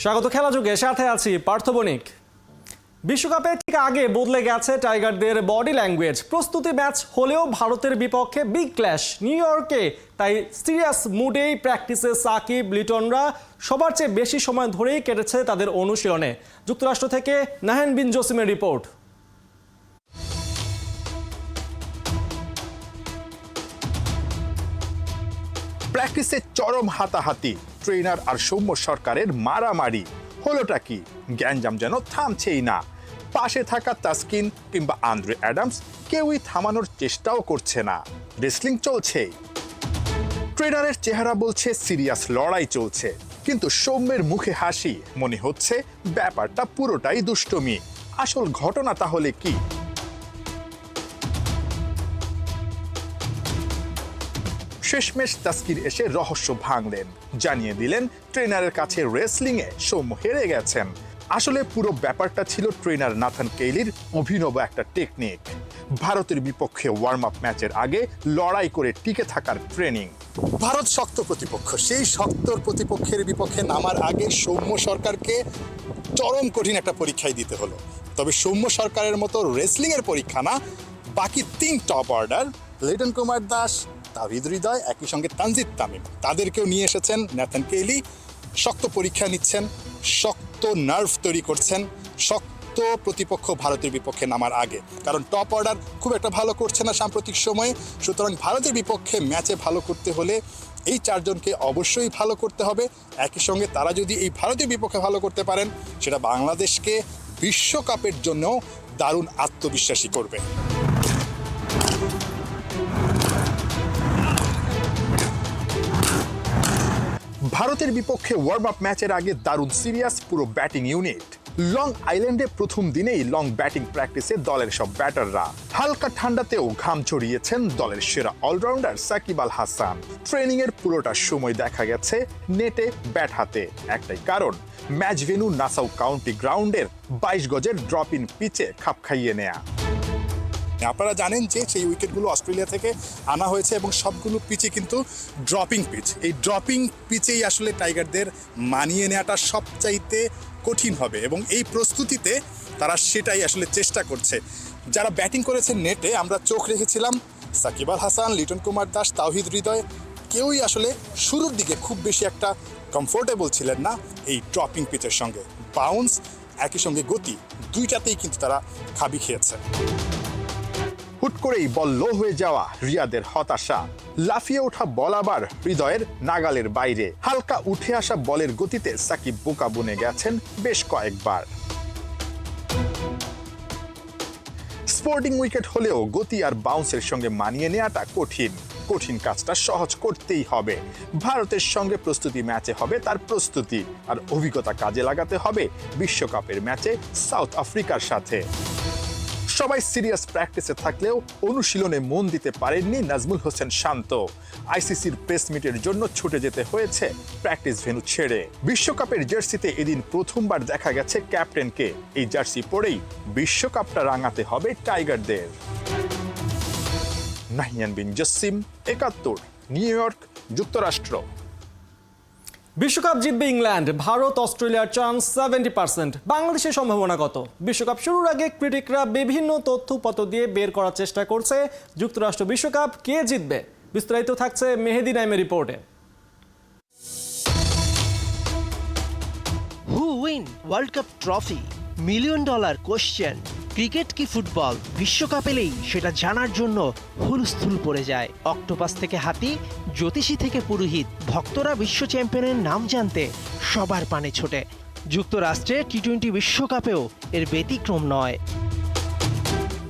স্বাগত খেলা যুগে, সাথে আছি পার্থ বণিক। বিশ্বকাপে ঠিক আগে বদলে গেছে টাইগারদের বডি ল্যাঙ্গুয়েজ। প্রস্তুতি ম্যাচ হলেও ভারতের বিপক্ষে বিগ ক্ল্যাশ নিউ ইয়র্কে, তাই সিরিয়াস মুডেই প্র্যাকটিসে সাকিব লিটনরা সবার চেয়ে বেশি সময় ধরেই কেটেছে তাদের অনুশীলনে। যুক্তরাষ্ট্র থেকে নাহেন বিন জসিমের রিপোর্ট। প্র্যাকটিসে চরম হাতাহাতি, ট্রেনার আর সৌম্য সরকারের মারামারি। হলোটা কি? গ্যাঞ্জাম যেন থামছেই না। পাশে থাকা তাসকিন কিংবা আন্দ্রে অ্যাডামস কেউই থামানোর চেষ্টাও করছে না। রেসলিং চলছে, ট্রেনারের চেহারা বলছে সিরিয়াস লড়াই চলছে, কিন্তু সৌম্যের মুখে হাসি, মনে হচ্ছে ব্যাপারটা পুরোটাই দুষ্টমি। আসল ঘটনা তাহলে কি? শেষমেশ তাসকিন এসে রহস্য ভাঙলেন, জানিয়ে দিলেন ট্রেনারের কাছে রেসলিংয়ে সৌম্য হেরে গেছেন। আসলে পুরো ব্যাপারটা ছিল ট্রেনার নাথান কেইলির অভিনব একটা টেকনিক। ভারতের বিপক্ষে ওয়ার্ম আপ ম্যাচের আগে লড়াই করে টিকে থাকার ট্রেনিং। ভারত শক্ত প্রতিপক্ষ, সেই শক্ত প্রতিপক্ষের বিপক্ষে নামার আগে সৌম্য সরকারকে চরম কঠিন একটা পরীক্ষাই দিতে হলো। তবে সৌম্য সরকারের মতো রেসলিংয়ের পরীক্ষা না, বাকি 3 টপ অর্ডার লিটন কুমার দাস, তাওহিদ হৃদয়, একই সঙ্গে তানজিদ তামিম, তাদেরকেও নিয়ে এসেছেন নাথান কেইলি। শক্ত পরীক্ষা নিচ্ছেন, শক্ত নার্ভ তৈরি করছেন শক্ত প্রতিপক্ষ ভারতের বিপক্ষে নামার আগে। কারণ টপ অর্ডার খুব একটা ভালো করছে না সাম্প্রতিক সময়ে। সুতরাং ভারতের বিপক্ষে ম্যাচে ভালো করতে হলে এই 4 জনকে অবশ্যই ভালো করতে হবে। একই সঙ্গে তারা যদি এই ভারতের বিপক্ষে ভালো করতে পারেন, সেটা বাংলাদেশকে বিশ্বকাপের জন্য দারুণ আত্মবিশ্বাসী করবে। ভারতের বিপক্ষে ওয়ার্ম আপ ম্যাচের আগে দারুণ সিরিয়াস পুরো ব্যাটিং ইউনিট। লং আইল্যান্ডে প্রথম দিনেই লং ব্যাটিং প্র্যাকটিসে দলের সব ব্যাটাররা। হালকা ঠান্ডাতেও ঘাম ছড়িয়েছেন দলের সেরা অলরাউন্ডার সাকিব আল হাসান। ট্রেনিং এর পুরোটা সময় দেখা গেছে নেটে ব্যাট হাতে। একটাই কারণ, ম্যাচ ভেন্যু নাসাউ কাউন্টি গ্রাউন্ডের 22 গজের ড্রপ ইন পিচে খাপ খাইয়ে নেয়া। আপনারা জানেন যে সেই উইকেটগুলো অস্ট্রেলিয়া থেকে আনা হয়েছে এবং সবগুলো পিচে কিন্তু ড্রপিং পিচ। এই ড্রপিং পিচেই আসলে টাইগারদের মানিয়ে নেওয়াটা সবচাইতে কঠিন হবে এবং এই প্রস্তুতিতে তারা সেটাই আসলে চেষ্টা করছে। যারা ব্যাটিং করেছেন নেটে, আমরা চোখ রেখেছিলাম সাকিব আল হাসান, লিটন কুমার দাস, তাওহিদ হৃদয়, কেউই আসলে শুরুর দিকে খুব বেশি একটা কমফোর্টেবল ছিলেন না এই ড্রপিং পিচের সঙ্গে। বাউন্স একই সঙ্গে গতি, দুইটাতেই কিন্তু তারা খাবি খেয়েছে। হুট করেই বল লো হয়ে যাওয়া রিয়াদের হতাশা, লাফিয়ে ওঠা বল আবার হৃদয়ের নাগালের বাইরে। হালকা উঠে আসা বলের গতিতে সাকিব বোকা বনে গেছেন বেশ কয়েকবার। স্পোর্টিং উইকেট হলেও গতি আর বাউন্সের সঙ্গে মানিয়ে নেওয়াটা কঠিন। কঠিন কাজটা সহজ করতেই হবে। ভারতের সঙ্গে প্রস্তুতি ম্যাচে হবে তার প্রস্তুতি, আর অভিজ্ঞতা কাজে লাগাতে হবে বিশ্বকাপের ম্যাচে সাউথ আফ্রিকার সাথে। সবাই সিরিয়াস প্র্যাকটিসে থাকলেও অনুশীলনে মন দিতে পারেননি নাজমুল হোসেন শান্ত। আইসিসির প্রেস মিটের জন্য ছুটে যেতে হয়েছে প্র্যাকটিস ভেন্যু ছেড়ে। বিশ্বকাপের জার্সিতে এদিন প্রথমবার দেখা গেছে ক্যাপ্টেনকে। এই জার্সি পরেই বিশ্বকাপটা রাঙাতে হবে টাইগারদের। নাহিয়ান বিন জসিম, 71, নিউ ইয়র্ক, যুক্তরাষ্ট্র। বিশ্বকাপ জিতবে ইংল্যান্ড, ভারত অস্ট্রেলিয়ার চান্স 70%। বাংলাদেশের সম্ভাবনা কত? বিশ্বকাপ শুরুর আগে ক্রিটিকরা বিভিন্ন তথ্যপত্র দিয়ে বের করার চেষ্টা করছে যুক্তরাষ্ট্র বিশ্বকাপ কে জিতবে। বিস্তারিত থাকছে মেহেদি নাইমের রিপোর্টে। Who win world cup trophy? $1 million question. Cricket কি ফুটবল? বিশ্বকাপ এলেই সেটা জানার জন্য হুলস্থুল পড়ে যায়। অক্টোপাস থেকে হাতি, জ্যোতিষী থেকে পুরোহিত, ভক্তরা বিশ্ব চ্যাম্পিয়নের নাম জানতে সবার পানে ছোটে। যুক্তরাষ্ট্রে টি-20 বিশ্বকাপেও এর ব্যতিক্রম নয়।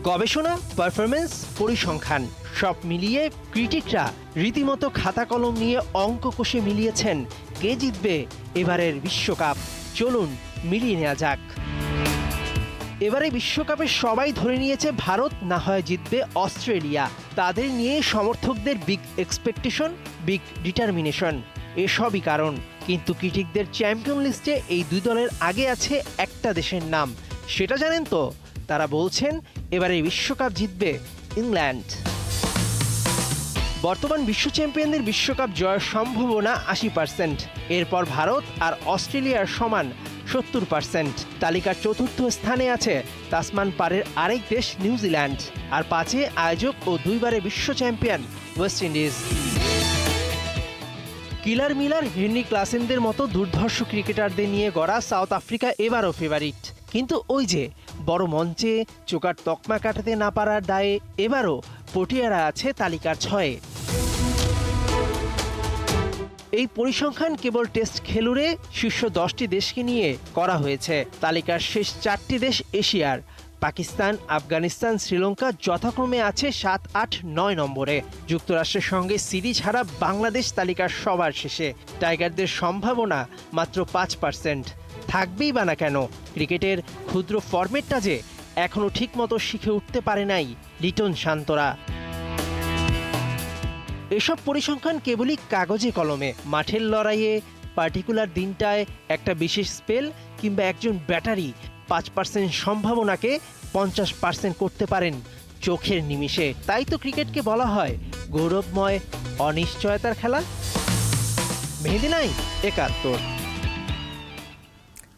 গবেষণা, পারফরমেন্স, পরিসংখ্যান সব মিলিয়ে ক্রিটিকরা রীতিমতো খাতা কলম নিয়ে অঙ্ক কষে মিলিয়েছেন কে জিতবে এবারের বিশ্বকাপ। চলুন মিলিয়ে নেওয়া যাক। এবারে বিশ্বকাপে সবাই ধরে নিয়েছে ভারত না হয় জিতবে অস্ট্রেলিয়া। তাদের নিয়ে সমর্থকদের বিগ এক্সপেকটেশন, বিগ ডিটারমিনেশন, এসবই কারণ। কিন্তু ক্রিটিকদের চ্যাম্পিয়ন লিস্টে এই 2 দলের আগে আছে একটা দেশের নাম। সেটা জানেন তো? তারা বলছেন এবারে বিশ্বকাপ জিতবে ইংল্যান্ড। বর্তমান বিশ্ব চ্যাম্পিয়নদের বিশ্বকাপ জয়ের সম্ভাবনা 80%। এরপর ভারত আর অস্ট্রেলিয়ার সমান 70%। তালিকার চতুর্থ স্থানে আছে তাসমান পারের আরেক দেশ নিউজিল্যান্ড, আর 5-এ আয়োজক ও 2বারের বিশ্ব চ্যাম্পিয়ন ওয়েস্ট ইন্ডিজ। কিলার মিলার, হেনরি ক্লাসেনদের মতো দুর্ধর্ষ ক্রিকেটারদের নিয়ে গড়া সাউথ আফ্রিকা এবারও ফেভারিট। কিন্তু ওই যে বড় মঞ্চে চোকার তকমা কাটাতে না পারার দায়ে এবারও পটিয়ারা আছে তালিকার 6-এ। এই পরিসংখ্যান কেবল টেস্ট খেলুড়ে শীর্ষ 10টি দেশকে নিয়ে করা হয়েছে। তালিকার শেষ 4টি দেশ এশিয়ার। পাকিস্তান, আফগানিস্তান, শ্রীলঙ্কা যথাক্রমে আছে 7, 8, 9 নম্বরে। যুক্তরাষ্ট্রের সঙ্গে সিরিজ হারা বাংলাদেশ তালিকার সবার শেষে। টাইগারদের সম্ভাবনা মাত্র 5%। থাকবেই বা না কেন, ক্রিকেটের ক্ষুদ্র ফরম্যাটটা যে এখনও ঠিকমতো শিখে উঠতে পারে নাই লিটন শান্তরা। এসব পরিসংখ্যান কেবলই কাগজে কলমে। মাঠের লড়াইয়ে পার্টিকুলার দিনটায় একটা বিশেষ স্পেল কিংবা একজন ব্যাটারি 5% সম্ভাবনাকে 50% করতে পারেন চোখের নিমিষে। তাই তো ক্রিকেটকে বলা হয় গৌরবময় অনিশ্চয়তার খেলা। মেহেদী নাই 71।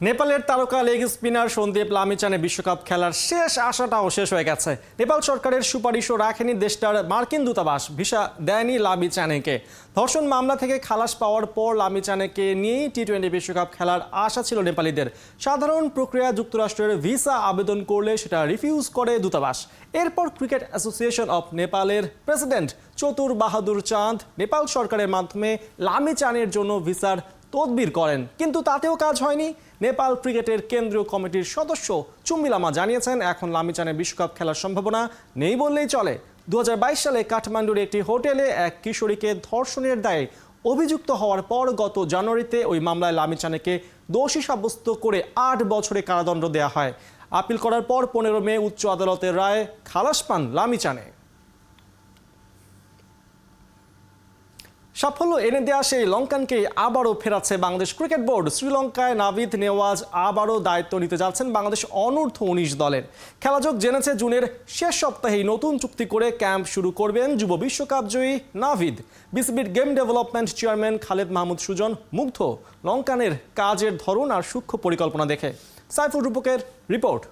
নেপালের তারকা লেগ স্পিনার সন্দীপ লামিচানে বিশ্বকাপ খেলার শেষ আশাটাও শেষ হয়ে গেছে। নেপাল সরকারের সুপারিশও রাখেনি দেশটার মার্কিন দূতাবাস, ভিসা দেয়নি লামিচানেকে। ধর্ষণ মামলা থেকে খালাস পাওয়ার পর লামিচানেকে নিয়েই টি-20 বিশ্বকাপ খেলার আশা ছিল নেপালিদের। সাধারণ প্রক্রিয়া যুক্তরাষ্ট্রের ভিসা আবেদন করলে সেটা রিফিউজ করে দূতাবাস। এরপর ক্রিকেট অ্যাসোসিয়েশন অফ নেপালের প্রেসিডেন্ট চতুর বাহাদুর চাঁদ নেপাল সরকারের মাধ্যমে লামিচানের জন্য ভিসার তদবির করেন, কিন্তু তাতেও কাজ হয়নি। নেপাল ক্রিকেটের কেন্দ্রীয় কমিটির সদস্য চুম্বি লামা জানিয়েছেন, এখন লামিচানের বিশ্বকাপ খেলার সম্ভাবনা নেই বললেই চলে। 2022 সালে কাঠমান্ডুর একটি হোটেলে এক কিশোরীকে ধর্ষণের দায়ে অভিযুক্ত হওয়ার পর গত জানুয়ারিতে ওই মামলায় লামিচানেকে দোষী সাব্যস্ত করে 8 বছরের কারাদণ্ড দেওয়া হয়। আপিল করার পর 15 মে উচ্চ আদালতের রায়ে খালাস পান লামিচানে। সাফল্য এনে দেওয়া সেই লঙ্কানকে আবারও ফেরাচ্ছে বাংলাদেশ ক্রিকেট বোর্ড। শ্রীলঙ্কায় নাভিদ নেওয়াজ আবারও দায়িত্ব নিতে যাচ্ছেন বাংলাদেশ অনূর্ধ্ব 19 দলের। খেলাযোগ জেনেছে জুনের শেষ সপ্তাহেই নতুন চুক্তি করে ক্যাম্প শুরু করবেন যুব বিশ্বকাপ জয়ী নাভিদ। বিসিবির game development chairman Khaled Mahmud Sujon মুগ্ধ লঙ্কানের কাজের ধরন আর সূক্ষ্ম পরিকল্পনা দেখে। সাইফুর রূপকের রিপোর্ট।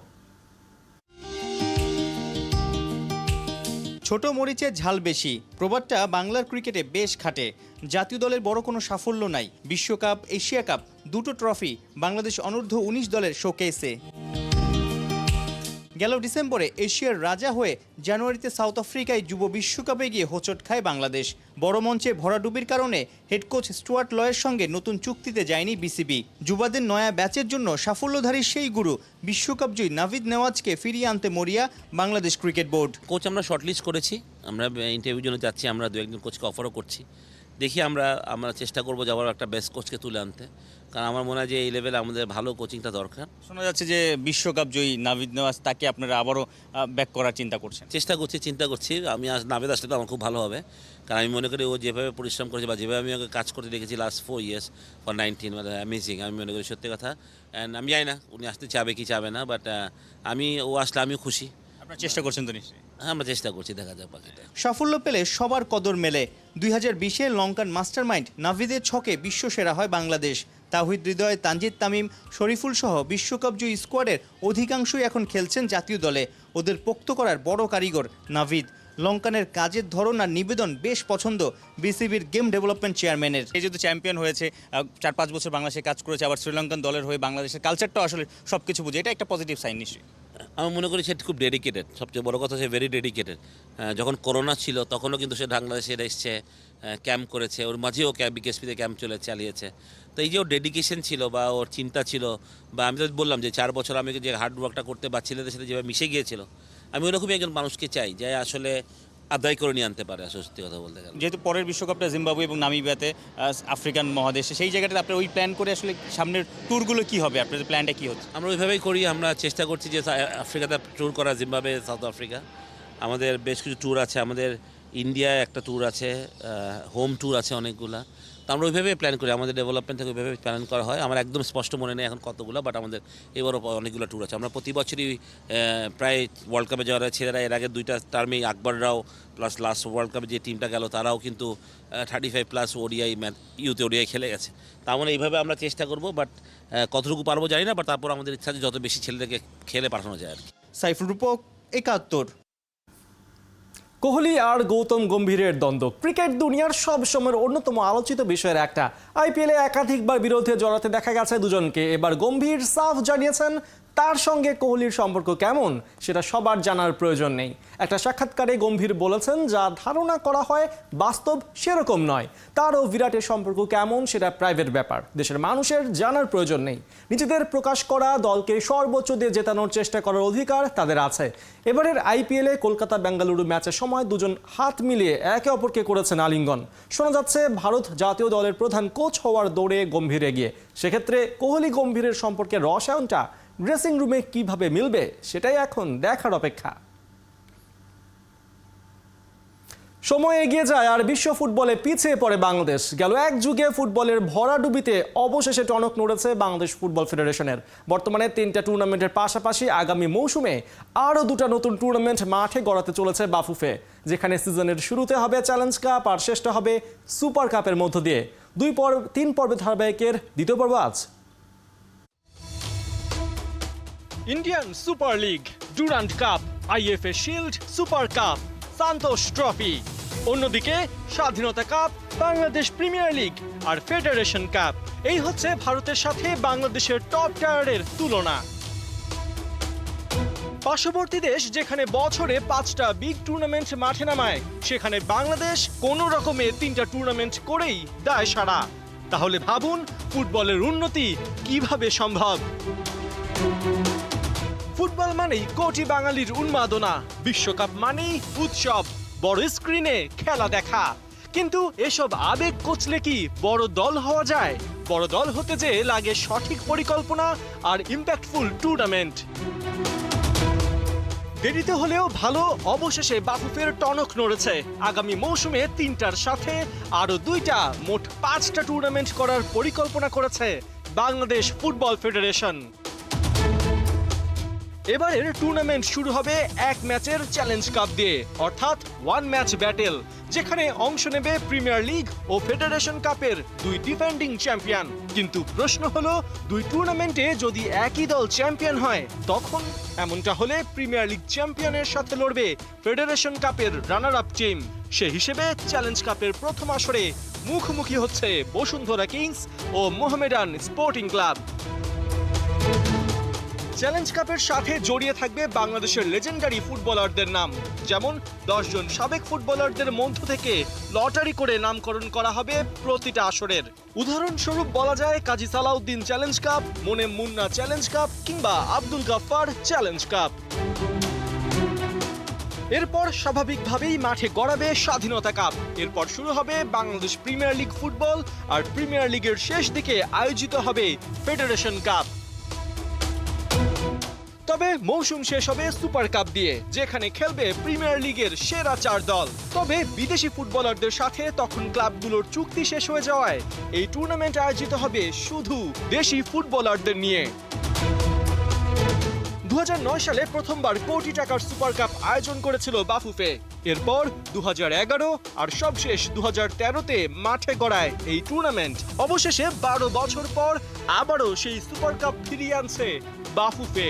ছোট মরিচের ঝাল বেশি, প্রবাদটা বাংলার ক্রিকেটে বেশ খাটে। জাতীয় দলের বড় কোনো সাফল্য নাই। বিশ্বকাপ, এশিয়া কাপ, দুটো ট্রফি বাংলাদেশ অনূর্ধ্ব 19 দলের শোকেসে। গেল ডিসেম্বরে এশিয়ার রাজা হয়ে জানুয়ারিতে সাউথ আফ্রিকায় যুব বিশ্বকাপে গিয়ে হোঁচট খায় বাংলাদেশ। বড় মঞ্চে ভরাডুবির কারণে হেড কোচ স্টুয়ার্ট লয়ের সঙ্গে নতুন চুক্তিতে যায়নি বিসিবি। যুবাদের নয়া ব্যাচের জন্য সাফল্যধারী সেই গুরু বিশ্বকাপ জয়ী নাভিদ নেওয়াজকে ফিরিয়ে আনতে মরিয়া বাংলাদেশ ক্রিকেট বোর্ড। কোচ আমরা শর্টলিস্ট করেছি, আমরা ইন্টারভিউর জন্য যাচ্ছি, আমরা 2-1 কোচকে অফারও করছি। দেখি আমরা চেষ্টা করবো যাওয়ার একটা বেস্ট কোচকে তুলে আনতে, কারণ আমার মনে হয় যে এই লেভেলে আমাদের ভালো কোচিংটা দরকার। শোনা যাচ্ছে যে বিশ্বকাপ জয়ী নাভিদ নেওয়াজ, তাকে আপনারা আবারও ব্যাক করার চিন্তা করছেন। চিন্তা করছি। আমি নাভিদ আসলে তো আমার খুব ভালো হবে, কারণ আমি মনে করি ও যেভাবে পরিশ্রম করেছে বা যেভাবে আমি ওকে কাজ করতে দেখেছি লাস্ট 4 years ফর 19, মানে অ্যামেজিং। আমি মনে করি সত্যি কথা। অ্যান্ড আমি জানি না উনি আসতে চাবে কি চাবে না, বাট ও আসলে আমিও খুশি। আপনারা চেষ্টা করছেন তো নিশ্চয়ই? হ্যাঁ, আমরা চেষ্টা করছি, দেখা যাক বাকিটা। সাফল্য পেলে সবার কদর মেলে। 2020-এ লঙ্কান মাস্টারমাইন্ড নাভিদের ছকে বিশ্বসেরা হয় বাংলাদেশ। তাওহিদ হৃদয়, তানজিদ তামিম, শরীফুল সহ বিশ্বকাপ জয়ী স্কোয়াডের অধিকাংশই এখন খেলছেন জাতীয় দলে। ওদের পোক্ত করার বড় কারিগর নাভিদ। লঙ্কানের কাজের ধরন আর নিবেদন বেশ পছন্দ বিসিবির গেম ডেভেলপমেন্ট চেয়ারম্যানের। এই যেহেতু চ্যাম্পিয়ন হয়েছে, 4-5 বছর বাংলাদেশে কাজ করেছে, আবার শ্রীলঙ্কান দলের হয়ে বাংলাদেশের কালচারটাও আসলে সব কিছু বুঝে, এটা একটা পজিটিভ সাইন নিশ্চয়ই। আমি মনে করি সে খুব ডেডিকেটেড। সবচেয়ে বড় কথা, সে ভেরি ডেডিকেটেড। যখন করোনা ছিল তখনও কিন্তু সে বাংলাদেশে এসছে, ক্যাম্প করেছে, ওর মাঝেও বিকেএসপিতে ক্যাম্প চালিয়েছে। তো এই যে ওর ডেডিকেশন ছিল বা ওর চিন্তা ছিল, বা আমি তো বললাম যে 4 বছর আমি যে হার্ড ওয়ার্কটা করতে বা ছেলেদের সাথে যেভাবে মিশে গিয়েছিল, আমি ওরকমই একজন মানুষকে চাই যে আসলে আদায় করে নিয়ে আনতে পারে। আসলে সত্যি কথা বলতে গেলে, যেহেতু পরের বিশ্বকাপটা জিম্বাবুয়ে এবং নামিবিয়াতে, আফ্রিকান মহাদেশে, সেই জায়গাটাতে আপনি ওই প্ল্যান করে আসলে সামনের ট্যুরগুলো কী হবে, আপনাদের প্ল্যানটা কী হচ্ছে? আমরা ওইভাবেই করি। আমরা চেষ্টা করছি যে আফ্রিকাতে ট্যুর করা, জিম্বাবুয়ে, সাউথ আফ্রিকা। আমাদের বেশ কিছু ট্যুর আছে, আমাদের ইন্ডিয়ায় একটা ট্যুর আছে, হোম ট্যুর আছে অনেকগুলা। তো আমরা ওইভাবে প্ল্যান করি, আমাদের ডেভেলপমেন্ট থেকে ওইভাবে প্ল্যান করা হয়। আমার একদম স্পষ্ট মনে নেই এখন কতগুলো, বাট আমাদের এবারও অনেকগুলো ট্যুর আছে। আমরা প্রতি বছরই প্রায় ওয়ার্ল্ড কাপে যাওয়ার ছেলেরা এর আগে 2টা টার্মেই আকবররাও প্লাস লাস্ট ওয়ার্ল্ড কাপে যে টিমটা গেল তারাও কিন্তু 35+ ওডিআই ইউথ ওডিআই খেলে গেছে। তার মানে এইভাবে আমরা চেষ্টা করব, বাট কতটুকু পারবো জানি না, বাট তারপর আমাদের ইচ্ছা যে যত বেশি ছেলেদেরকে খেলে পাঠানো যায় আর কি। সাইফুল রূপক, 71। কোহলি আর গৌতম গম্ভীরের দ্বন্দ্ব ক্রিকেট দুনিয়ার সব সময়ের অন্যতম আলোচিত বিষয়ের একটা। আইপিএলে একাধিকবার বিরোধে জড়াতে দেখা গেছে দুজনকে। এবার গম্ভীর সাফ জানিয়েছেন তার সঙ্গে কোহলির সম্পর্ক কেমন সেটা সবার জানার প্রয়োজন নেই। একটা সাক্ষাৎকারে গম্ভীর বলেছেন যা ধারণা করা হয় বাস্তব সেরকম নয়। তার ও বিরাটের সম্পর্ক কেমন সেটা প্রাইভেট ব্যাপার, দেশের মানুষের জানার প্রয়োজন নেই। নিজেদের প্রকাশ করা, দলকে সর্বোচ্চ দিয়ে জেতানোর চেষ্টা করার অধিকার তাদের আছে। এবারের আইপিএলে কলকাতা বেঙ্গালুরু ম্যাচের সময় দুজন হাত মিলিয়ে একে অপরকে করেছেন আলিঙ্গন। শোনা যাচ্ছে ভারত জাতীয় দলের প্রধান কোচ হওয়ার দৌড়ে গম্ভীর এগিয়ে। সেক্ষেত্রে কোহলি গম্ভীরের সম্পর্কে রসায়নটা ড্রেসিং রুমে কিভাবে মিলবে সেটাই এখন দেখার অপেক্ষা। সময় এগিয়ে যায় আর বিশ্ব ফুটবলে পিছিয়ে পড়ে বাংলাদেশ। গেল এক যুগে ফুটবলের ভরাডুবিতে অবশেষে টনক নড়েছে বাংলাদেশ ফুটবল ফেডারেশনের। বর্তমানে 3টা টুর্নামেন্টের পাশাপাশি আগামী মৌসুমে আরও 2টা নতুন টুর্নামেন্ট মাঠে গড়াতে চলেছে বাফুফে, যেখানে সিজনের শুরুতে হবে চ্যালেঞ্জ কাপ আর শেষটা হবে সুপার কাপের মধ্য দিয়ে। 3 পর্বের ধারাবাহিকের দ্বিতীয় পর্ব আজ। Indian super league, Durand cup, IFA shield, super cup, Santosh trophy. অন্যদিকে স্বাধীনতা কাপ, বাংলাদেশ প্রিমিয়ার লিগ আর ফেডারেশন কাপ। এই হচ্ছে ভারতের সাথে বাংলাদেশের টপ টায়ারের তুলনা। পার্শ্ববর্তী দেশ যেখানে বছরে 5টা বিগ টুর্নামেন্ট মাঠে নামায়, সেখানে বাংলাদেশ কোনো রকমে 3টা টুর্নামেন্ট করেই দায় সারা। তাহলে ভাবুন ফুটবলের উন্নতি কিভাবে সম্ভব। ফুটবল মানেই কোটি বাঙালির উন্মাদনা, বিশ্বকাপ মানেই উৎসব, বড় স্ক্রিনে খেলা দেখা। কিন্তু এসব আবেগ কচলে কি বড় দল হওয়া যায়? বড় দল হতে যে লাগে সঠিক পরিকল্পনা আর ইম্প্যাক্টফুল টুর্নামেন্ট। দেরিতে হলেও ভালো, অবশেষে বাফুফের টনক নড়েছে। আগামী মৌসুমে 3টার সাথে আরো 2টা, মোট 5টা টুর্নামেন্ট করার পরিকল্পনা করেছে বাংলাদেশ ফুটবল ফেডারেশন। এবারের টুর্নামেন্ট শুরু হবে এক ম্যাচের চ্যালেঞ্জ কাপ দিয়ে, অর্থাৎ 1 ম্যাচ ব্যাটেল, যেখানে অংশ নেবে প্রিমিয়ার লিগ ও ফেডারেশন কাপের 2 ডিফেন্ডিং চ্যাম্পিয়ন। কিন্তু প্রশ্ন হলো, 2 টুর্নামেন্টে যদি একই দল চ্যাম্পিয়ন হয় তখন? এমনটা হলে প্রিমিয়ার লিগ চ্যাম্পিয়নের সাথে লড়বে ফেডারেশন কাপের রানার আপ টিম। সে হিসেবে চ্যালেঞ্জ কাপের প্রথম আসরে মুখোমুখি হচ্ছে বসুন্ধরা কিংস ও মোহামেডান স্পোর্টিং ক্লাব। চ্যালেঞ্জ কাপের সাথে জড়িয়ে থাকবে বাংলাদেশের লেজেন্ডারি ফুটবলারদের নাম, যেমন 10 জন সাবেক ফুটবলারদের মধ্য থেকে লটারি করে নামকরণ করা হবে প্রতিটা আসরের। উদাহরণস্বরূপ বলা যায় Kazi Salahuddin challenge cup, Monem Munna challenge cup কিংবা আব্দুল গাফফার চ্যালেঞ্জ কাপ। এরপর স্বাভাবিকভাবেই মাঠে গড়াবে স্বাধীনতা কাপ। এরপর শুরু হবে বাংলাদেশ প্রিমিয়ার লিগ ফুটবল, আর প্রিমিয়ার লিগের শেষ দিকে আয়োজিত হবে ফেডারেশন কাপ। তবে মৌসুম শেষ হবে সুপার কাপ দিয়ে, যেখানে খেলবে প্রিমিয়ার লিগের সেরা 4 দল। তবে বিদেশি ফুটবলারদের সাথে তখন ক্লাবগুলোর চুক্তি শেষ হয়ে যাওয়ায় এই টুর্নামেন্ট আয়োজিত হবে শুধু দেশি ফুটবলারদের নিয়ে। 2009 সালে প্রথমবার কোটি টাকার সুপার কাপ আয়োজন করেছিল বাফুফে। এরপর 2011 আর সবশেষ 2013-তে মাঠে গড়ায় এই টুর্নামেন্ট। অবশেষে 12 বছর পর আবারও সেই সুপার কাপ ফিরিয়ে আনছে বাফুফে।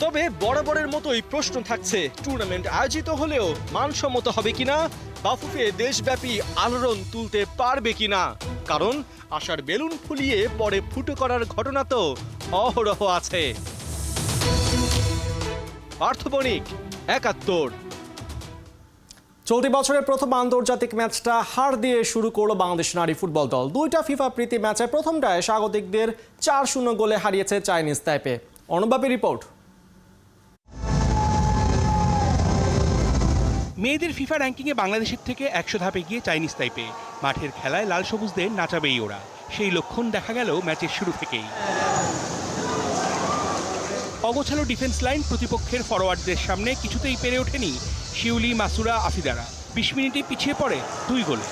তবে বরাবরের মতোই প্রশ্ন থাকছে, টুর্নামেন্ট আয়োজিত হলেও মানসম্মত হবে কিনা, বাফুফে দেশব্যাপী আলোড়ন তুলতে পারবে কিনা। কারণ আশার বেলুন ফুলিয়ে পরে ফুটো করার ঘটনা তো অহরহ আছে। পার্থ বণিক, 71। চলতি বছরের প্রথম আন্তর্জাতিক ম্যাচটা হার দিয়ে শুরু করলো বাংলাদেশ নারী ফুটবল দল। 2টা ফিফা প্রীতি ম্যাচে প্রথমটায় স্বাগতিকদের 4-0 গোলে হারিয়েছে চাইনিজ তাইপে। অনুবাপী রিপোর্ট। মেয়েদের ফিফা র্যাঙ্কিংয়ে বাংলাদেশের থেকে 100 ধাপে গিয়ে চাইনিজ তাইপে। মাঠের খেলায় লাল সবুজদের নাচাবেই ওরা, সেই লক্ষণ দেখা গেল ম্যাচের শুরু থেকেই। অগোছালো ডিফেন্স লাইন প্রতিপক্ষের ফরোয়ার্ডদের সামনে কিছুতেই পেরে ওঠেনি শিউলি, মাসুরা, আফিদারা। 20 মিনিটে পিছিয়ে পড়ে 2 গোলে।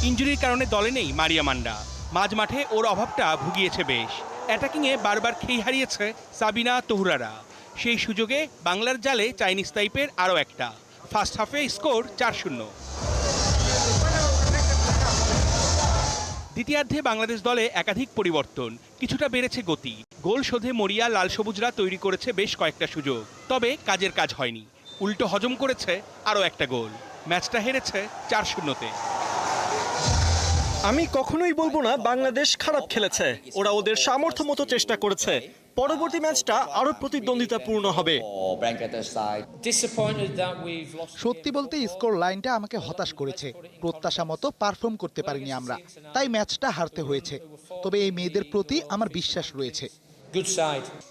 ইনজুরির কারণে দলে নেই মারিয়া মান্ডা। মাঝ মাঠে ওর অভাবটা ভুগিয়েছে বেশ। অ্যাটাকিংয়ে বারবার খেই হারিয়েছে সাবিনা তহুরারা। সেই সুযোগে বাংলার জালে চাইনিজ টাইপের আরও একটা। ফার্স্ট হাফে স্কোর 4-0। দ্বিতীয়ার্ধে বাংলাদেশ দলে একাধিক পরিবর্তন, কিছুটা বেড়েছে গতি। গোল শোধে মরিয়া লাল সবুজরা তৈরি করেছে বেশ কয়েকটা সুযোগ, তবে কাজের কাজ হয়নি। উল্টো হজম করেছে আরও একটা গোল। ম্যাচটা হেরেছে 4-0-তে। আমি কখনোই বলবো না বাংলাদেশ খারাপ খেলেছে, ওরা ওদের সামর্থ্য মতো চেষ্টা করেছে। পরবর্তী ম্যাচটা আরো প্রতিদ্বন্দ্বিতাপূর্ণ হবে। সত্যি বলতে স্কোর লাইনটা আমাকে হতাশ করেছে। প্রত্যাশা মতো পারফর্ম করতে পারিনি আমরা, তাই ম্যাচটা হারতে হয়েছে। তবে এই মেয়েদের প্রতি আমার বিশ্বাস রয়েছে।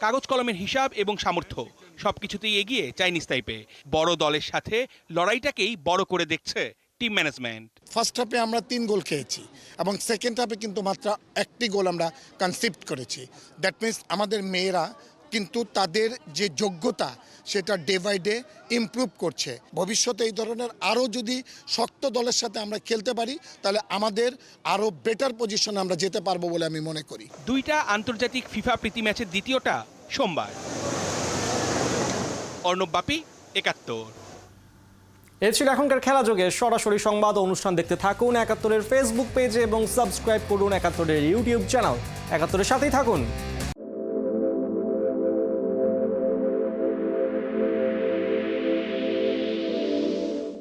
কাগজ কলমের হিসাব এবং সামর্থ্য সবকিছুতেই এগিয়ে চাইনিজ টাইপে। বড় দলের সাথে লড়াইটাকেই বড় করে দেখছে টিম ম্যানেজমেন্ট। ফার্স্ট হাফে আমরা 3 গোল খেয়েছি এবং সেকেন্ড হাফে কিন্তু মাত্র 1টি গোল আমরা কনসিভ করেছি। দ্যাট মিনস আমাদের মেয়েরা কিন্তু তাদের যে যোগ্যতা সেটা ডে বাই ডে ইমপ্রুভ করছে। ভবিষ্যতে এই ধরনের আরও যদি শক্ত দলের সাথে আমরা খেলতে পারি তাহলে আমাদের আরও বেটার পজিশনে আমরা যেতে পারবো বলে আমি মনে করি। দুইটা আন্তর্জাতিক ফিফা প্রীতি ম্যাচের দ্বিতীয়টা সোমবার। অর্ণব বাপি, 71। এ ছিল এখনকার খেলা যোগে। সরাসরি সংবাদ ও অনুষ্ঠান দেখতে থাকুন 71-এর ফেসবুক পেজে এবং সাবস্ক্রাইব করুন 71-এর ইউটিউব চ্যানেল। 71-এর সাথেই থাকুন।